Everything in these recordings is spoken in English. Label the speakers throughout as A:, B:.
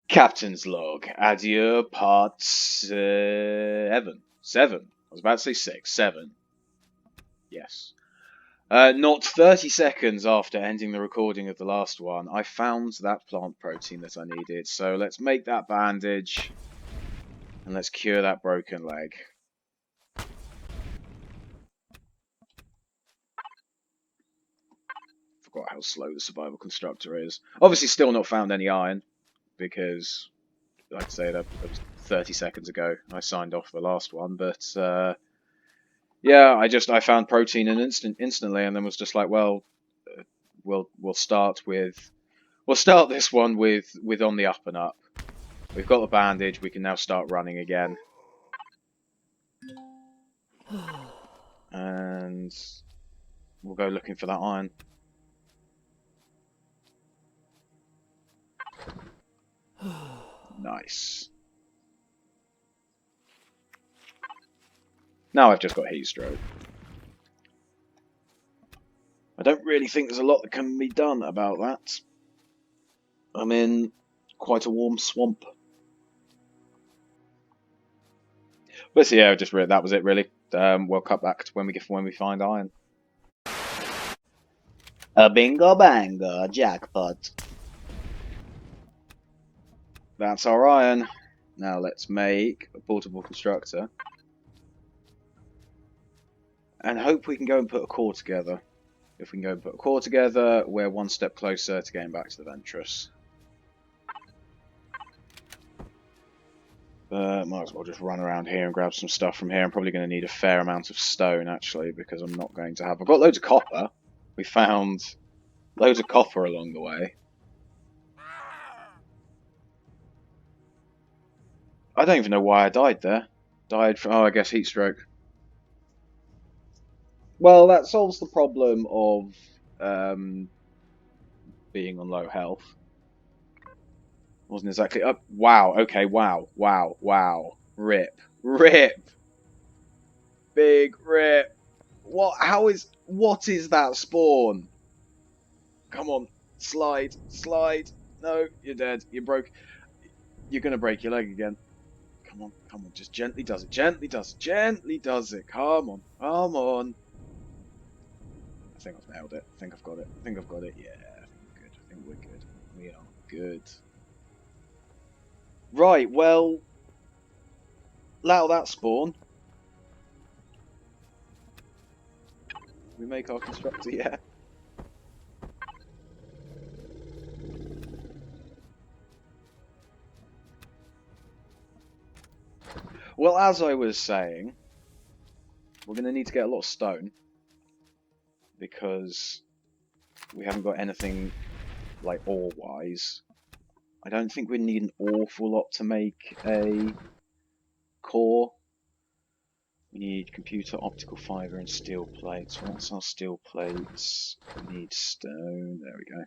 A: Captain's log. Adaeeure, part 7. 7. I was about to say 6. 7. Yes. Not 30 seconds after ending the recording of the last one, I found that plant protein that I needed. So let's make that bandage. And let's cure that broken leg. Forgot how slow the survival constructor is. Obviously still not found any iron. Because, like I say, that was 30 seconds ago. I signed off the last one. But, yeah, I found protein instantly, and then was just like, well, we'll start this one with on the up and up. We've got the bandage. We can now start running again, and we'll go looking for that iron. Nice. Now I've just got heat stroke. I don't really think there's a lot that can be done about that. I'm in quite a warm swamp. But so yeah, that was it really. We'll cut back to when we find iron. A bingo bango jackpot. That's our iron. Now let's make a portable constructor. And hope we can go and put a core together. If we can go and put a core together, we're one step closer to getting back to the Ventress. Might as well just run around here and grab some stuff from here. I'm probably going to need a fair amount of stone, actually, because I'm not going to have... I've got loads of copper. We found loads of copper along the way. I don't even know why I died there. Died from... oh, I guess heat stroke. Well, that solves the problem of being on low health. Wasn't exactly up. Wow. Okay. Wow. Wow. Wow. Rip. Rip. Big rip. What? What is that spawn? Come on. Slide. Slide. No, you're dead. You're broke. You're gonna break your leg again. Come on. Come on. Just gently does it. Gently does it. Gently does it. Come on. Come on. I think I've nailed it. I think I've got it. I think I've got it. Yeah. I think we're good. I think we're good. We are good. Right, well, allow that spawn. We make our constructor, yeah. Well, as I was saying, we're going to need to get a lot of stone. Because we haven't got anything, like, ore-wise. I don't think we need an awful lot to make a core. We need computer, optical fibre, and steel plates. What's our steel plates? We need stone. There we go.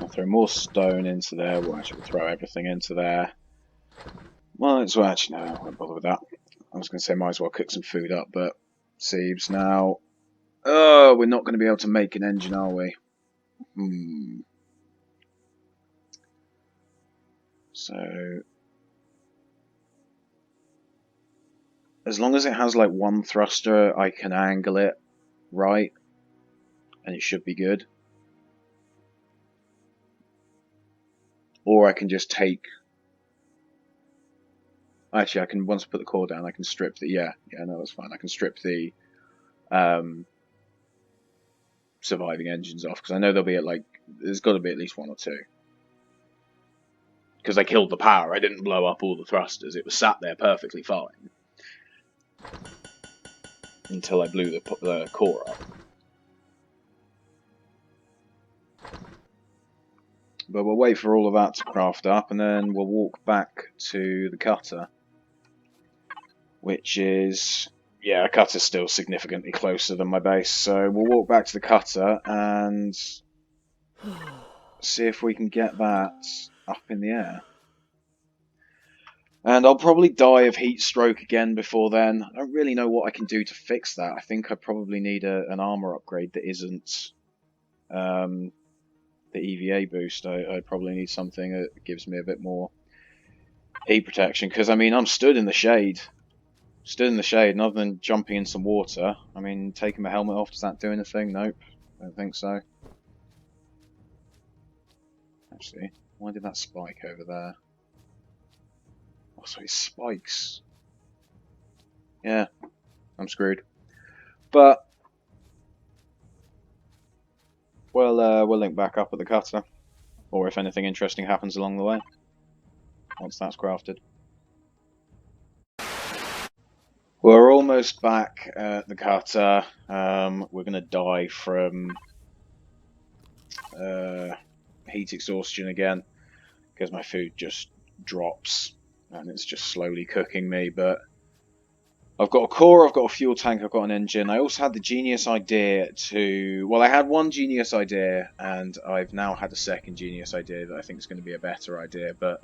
A: I'll throw more stone into there. We'll actually throw everything into there. Might as well, actually, no, I won't bother with that. I was going to say might as well cook some food up, but Seebs now. Oh, we're not going to be able to make an engine, are we? So, as long as it has like one thruster, I can angle it right, and it should be good. Or I can just take... actually, I can, once I put the core down, I can strip the... yeah, no, that's fine. I can strip the surviving engines off, because I know there'll be at like... there's got to be at least one or two. Because I killed the power, I didn't blow up all the thrusters. It was sat there perfectly fine. Until I blew the core up. But we'll wait for all of that to craft up, and then we'll walk back to the cutter. Which is... yeah, the cutter's still significantly closer than my base, so we'll walk back to the cutter and see if we can get that up in the air. And I'll probably die of heat stroke again before then. I don't really know what I can do to fix that. I think I probably need an armor upgrade that isn't the EVA boost. I probably need something that gives me a bit more heat protection. Because, I mean, I'm stood in the shade. Stood in the shade, and other than jumping in some water, I mean, taking my helmet off, does that do anything? Nope. Don't think so. Actually, why did that spike over there? Oh, so it spikes. Yeah, I'm screwed. But we'll link back up at the cutter, or if anything interesting happens along the way, once that's crafted. We're almost back at the cutter. We're gonna die from heat exhaustion again, because my food just drops, and it's just slowly cooking me, but I've got a core, I've got a fuel tank, I've got an engine. I also had the genius idea to... Well, I had one genius idea, and I've now had a second genius idea that I think is going to be a better idea. But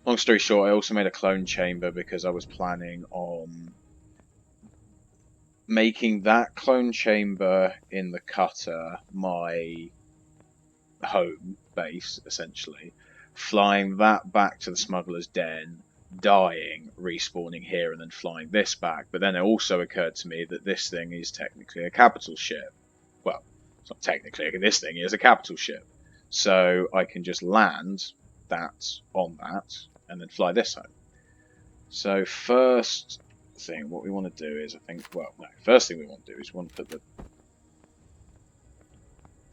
A: long story short, I also made a clone chamber because I was planning on making that clone chamber in the cutter my home base, essentially. Flying that back to the smuggler's den, dying, respawning here, and then flying this back. But then it also occurred to me that this thing is technically a capital ship. Well, it's not technically, this thing is a capital ship. So I can just land that on that, and then fly this home. So first thing, what we want to do is, I think, well, no, first thing we want to do is we want to put the...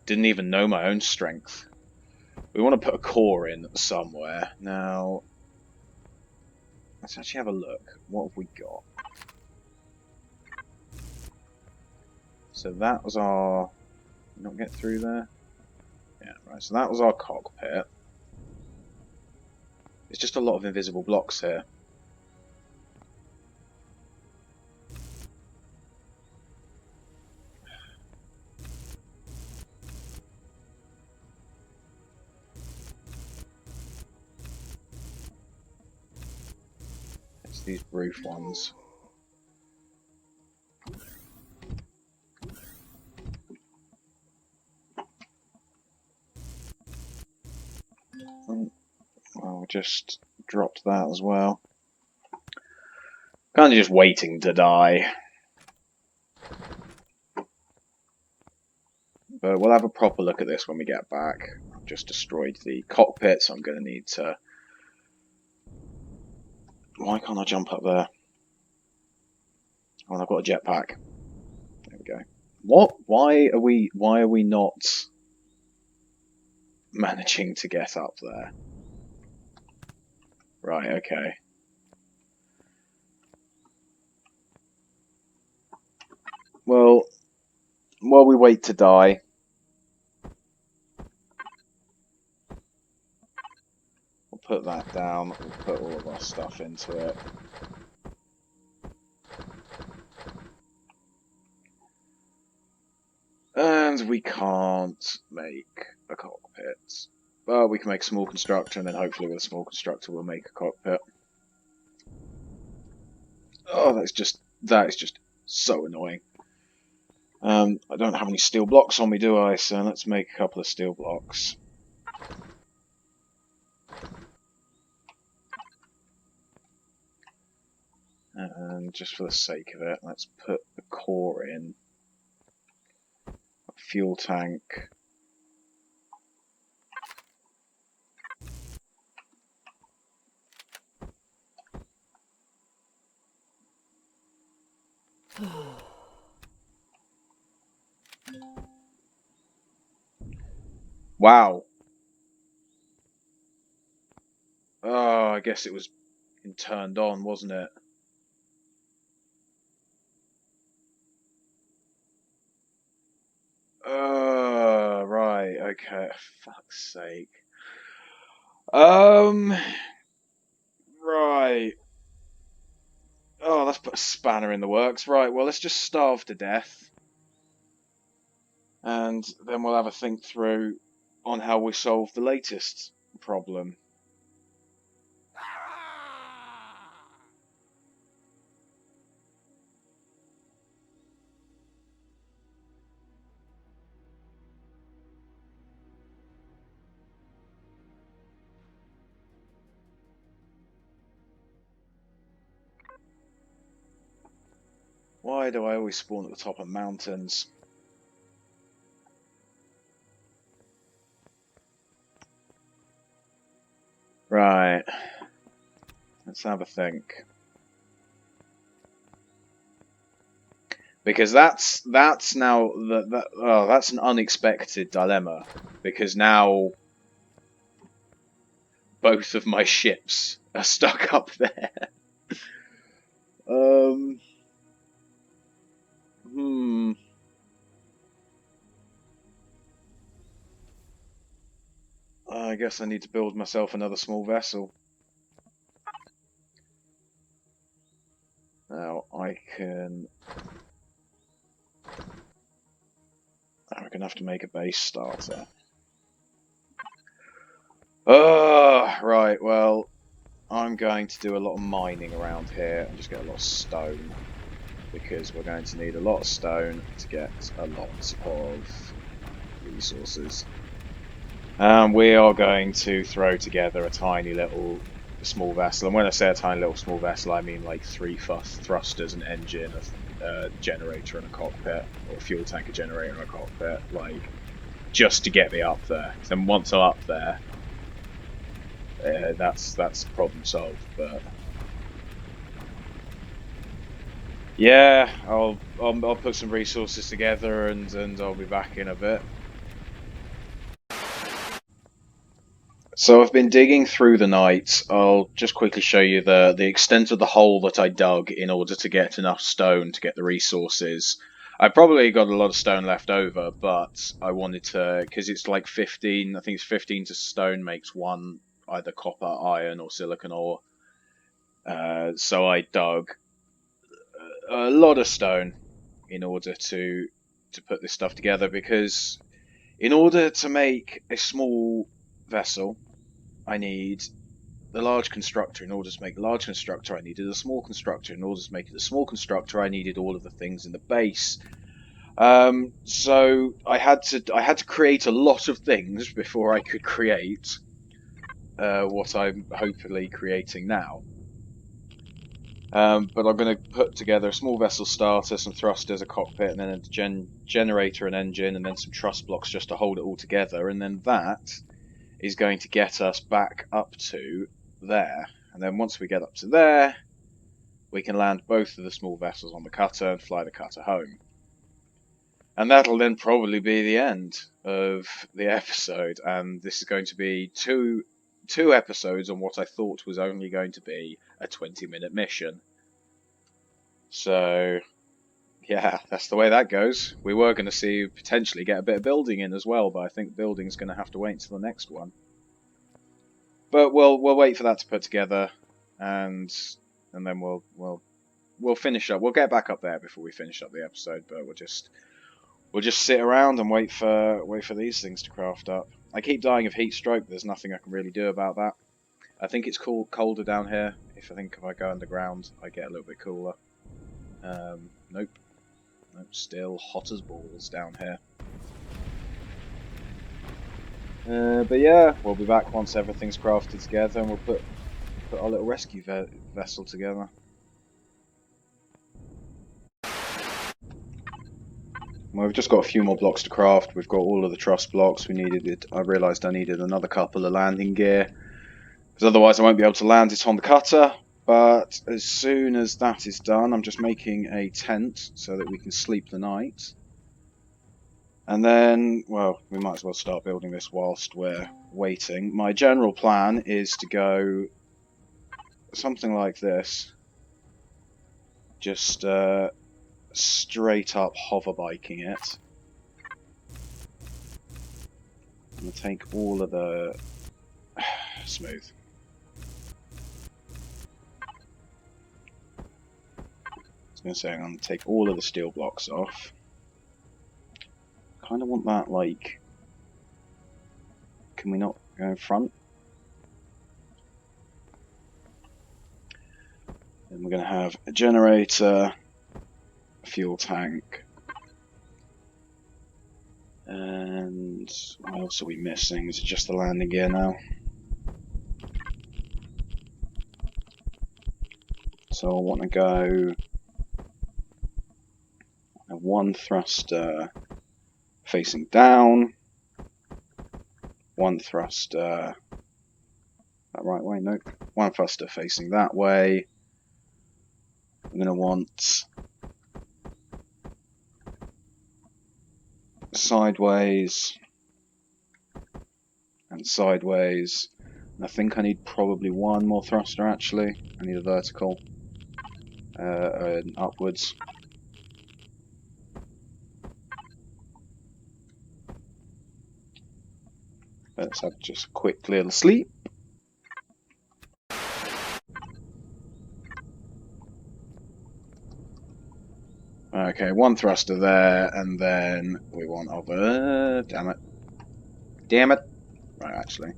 A: Didn't even know my own strength. We want to put a core in somewhere. Now, let's actually have a look. What have we got? So that was our... Not get through there? Yeah, right. So that was our cockpit. It's just a lot of invisible blocks here. It's these roof ones. Well, we just dropped that as well. Kind of just waiting to die. But we'll have a proper look at this when we get back. I've just destroyed the cockpit, so I'm going to need to... Why can't I jump up there? Oh, and I've got a jetpack. There we go. What? Why are we not managing to get up there? Right, okay. Well, while we wait to die, we'll put that down. We'll put all of our stuff into it. And we can't make a cockpit. Well, we can make a small constructor, and then hopefully with a small constructor we'll make a cockpit. Oh, that is just so annoying. I don't have any steel blocks on me, do I? So let's make a couple of steel blocks. And just for the sake of it, let's put the core in. A fuel tank. Wow. Oh, I guess it was turned on, wasn't it? Right, okay. Fuck's sake. Right. Oh, let's put a spanner in the works. Right, well, let's just starve to death. And then we'll have a think through on how we solve the latest problem. Why do I always spawn at the top of mountains? Right. Let's have a think. Because that's now that's an unexpected dilemma. Because now both of my ships are stuck up there. I guess I need to build myself another small vessel. Now I'm gonna have to make a base starter. Right, well, I'm going to do a lot of mining around here and just get a lot of stone. Because we're going to need a lot of stone to get a lot of resources. We are going to throw together a tiny little small vessel. And when I say a tiny little small vessel, I mean like 3 thrusters, an engine, a generator and a cockpit, or a fuel tanker generator and a cockpit, like, just to get me up there. Then once I'm up there, that's problem solved. But yeah, I'll put some resources together and I'll be back in a bit. So I've been digging through the night. I'll just quickly show you the extent of the hole that I dug in order to get enough stone to get the resources. I probably got a lot of stone left over, but I wanted to, because it's like 15, I think it's 15 to stone makes one, either copper, iron, or silicon ore. So I dug a lot of stone in order to put this stuff together, because in order to make a small vessel, I need the large constructor. In order to make the large constructor, I needed a small constructor. In order to make it a small constructor, I needed all of the things in the base. So I had to create a lot of things before I could create what I'm hopefully creating now. But I'm going to put together a small vessel starter, some thrusters, a cockpit, and then a generator and engine, and then some truss blocks just to hold it all together. And then that is going to get us back up to there. And then once we get up to there, we can land both of the small vessels on the cutter and fly the cutter home. And that'll then probably be the end of the episode. And this is going to be two episodes on what I thought was only going to be a 20-minute mission. So yeah, that's the way that goes. We were going to see potentially get a bit of building in as well, but I think building's going to have to wait until the next one. But we'll wait for that to put together, and then we'll finish up. We'll get back up there before we finish up the episode. But we'll just sit around and wait for these things to craft up. I keep dying of heat stroke. There's nothing I can really do about that. I think it's colder down here. If I go underground, I get a little bit cooler. Nope, still hot as balls down here. But yeah, we'll be back once everything's crafted together, and we'll put our little rescue vessel together. Well, we've just got a few more blocks to craft. We've got all of the truss blocks. I realised I needed another couple of landing gear, because otherwise I won't be able to land it on the cutter. But as soon as that is done, I'm just making a tent so that we can sleep the night. And then, well, we might as well start building this whilst we're waiting. My general plan is to go something like this. Just straight up hover biking it. I'm going to take all of the... smooth. I was going to say I'm going to take all of the steel blocks off. Kind of want that, like... Can we not go in front? Then we're going to have a generator, a fuel tank, and what else are we missing? Is it just the landing gear now? So I want to go one thruster facing down, one thruster, that right way, nope, one thruster facing that way. I'm going to want sideways and sideways. And I think I need probably one more thruster actually. I need a vertical and upwards. Let's have just a quick little sleep. Okay, one thruster there, and then we want over. Damn it. Damn it. Right, actually.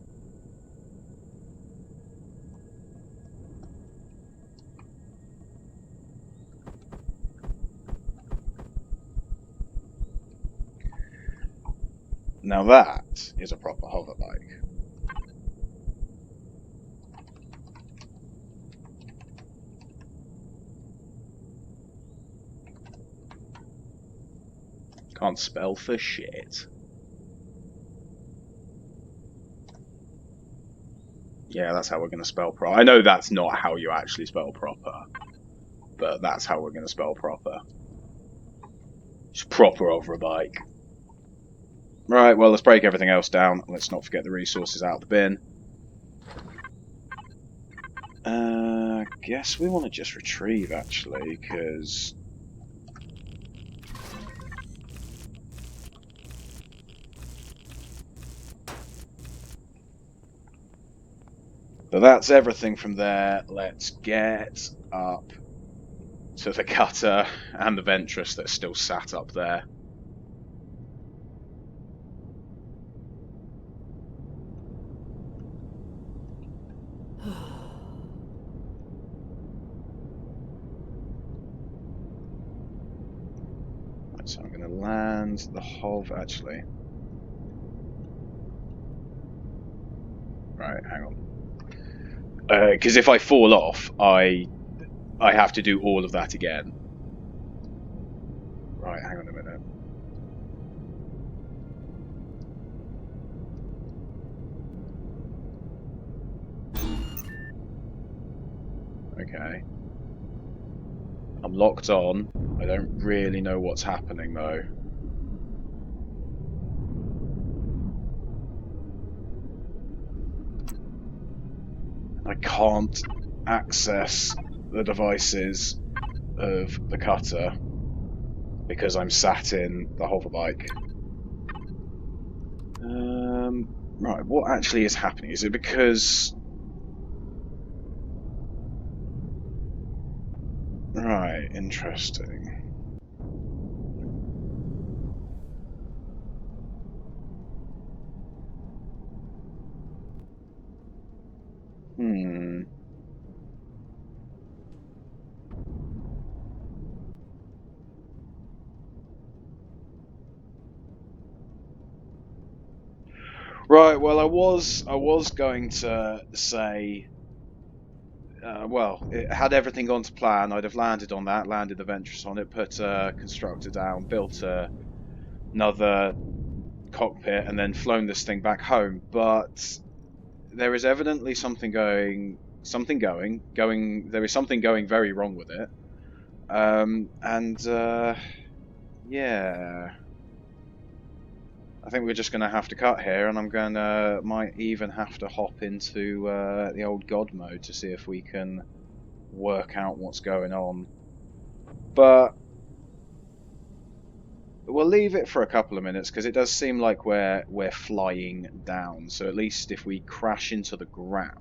A: Now that is a proper hover bike. Can't spell for shit. Yeah, that's how we're going to spell proper. I know that's not how you actually spell proper, but that's how we're going to spell proper. It's proper over a bike. Right, well, let's break everything else down. Let's not forget the resources out of the bin. Guess we want to just retrieve, actually, because... So that's everything from there. Let's get up to the cutter and the Ventress that's still sat up there. Right, so I'm going to land the Hov, actually. Right, hang on. Because if I fall off, I have to do all of that again. Right, hang on a minute. Okay. I'm locked on. I don't really know what's happening though. I can't access the devices of the cutter because I'm sat in the hoverbike. Right, what actually is happening? Is it because... Right, interesting. Right, well, I was going to say, well, had everything gone to plan, I'd have landed on that, landed the Ventress on it, put a constructor down, built another cockpit, and then flown this thing back home. But there is evidently something going very wrong with it. Yeah. I think we're just going to have to cut here, and might even have to hop into the old God mode to see if we can work out what's going on. But we'll leave it for a couple of minutes because it does seem like we're flying down. So at least if we crash into the ground,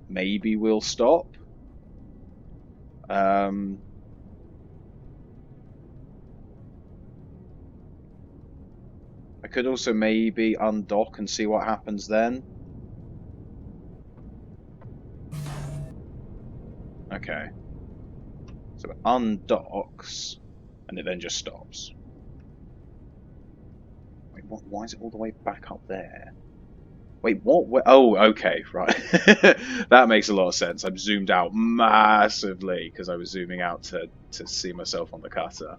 A: maybe we'll stop. I could also maybe undock and see what happens then. Okay. So it undocks, and it then just stops. Wait, what? Why is it all the way back up there? Wait, what? Oh, okay, right. That makes a lot of sense. I'm zoomed out massively because I was zooming out to see myself on the cutter.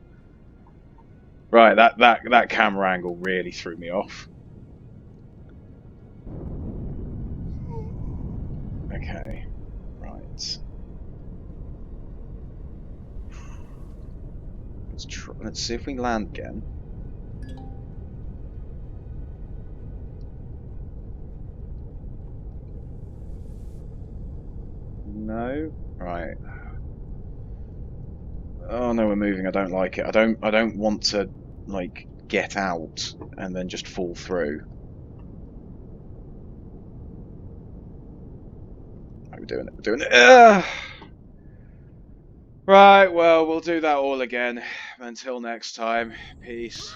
A: Right, that camera angle really threw me off. Okay, right. Let's see if we land again. No. Right. Oh no, we're moving. I don't like it. I don't want to like get out and then just fall through. Right, we're doing it. We're doing it. Right. Well, we'll do that all again. Until next time. Peace.